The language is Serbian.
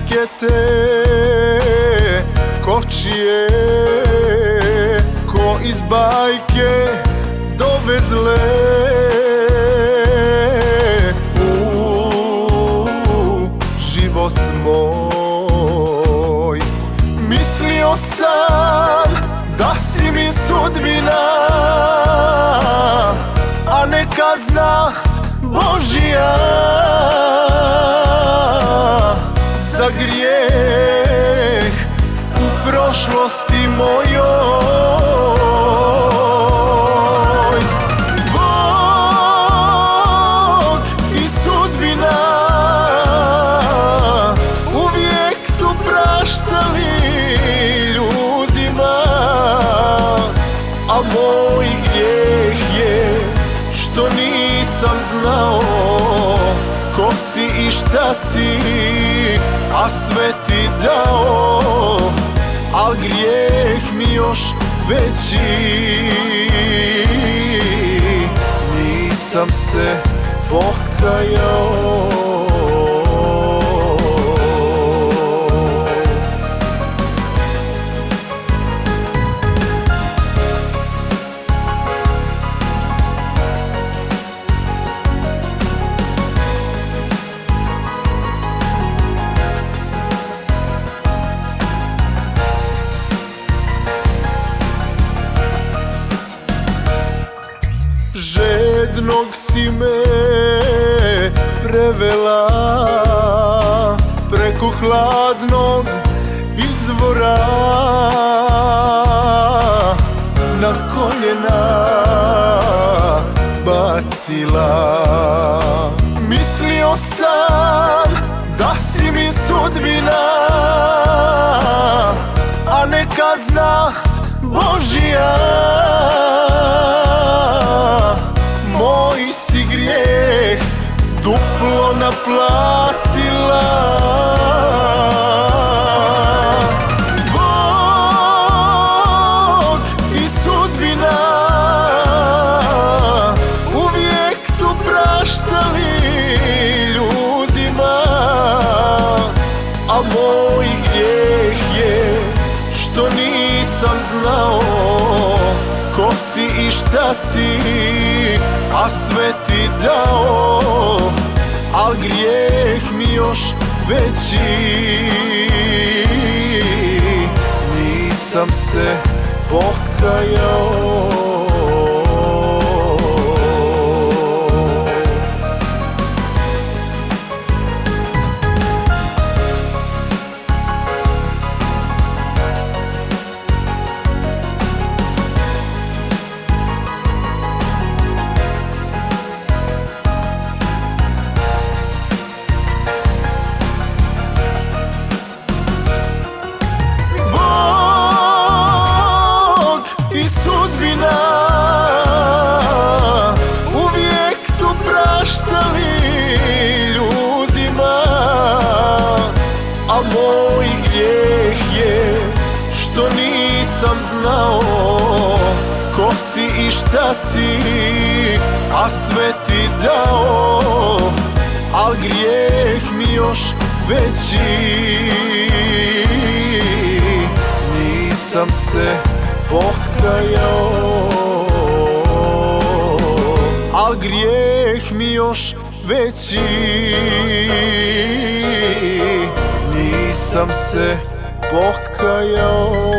rakete kočije, ko iz bajke dovezle u život moj. Mislio sam da si mi sudbina, a ne kazna Božja za grijeh u prošlosti mojoj. Bog i sudbina uvijek su praštali ljudima, a moj grijeh je što nisam znao ko si i šta si, a sve ti dao, al grijeh mi još veći. Nisam se pokajao. Žednog si me prevela preko hladnog izvora, na koljena bacila. Mislio sam da si mi sudbina, a ne kazna Božja. Moj si grijeh duplo naplatila. Bog i sudbina uvijek su praštali ljudima, a moj grijeh je što nisam znao ko si i šta si, a sve ti dao, al grijeh mi još veći. Nisam se pokajao. Uvijek su praštali ljudima, a moj grijeh je što nisam znao ko si i šta si, a sve ti dao, al grijeh mi još veći. Nisam se pokajao, al grijeh mi još veći. Nisam se pokajao.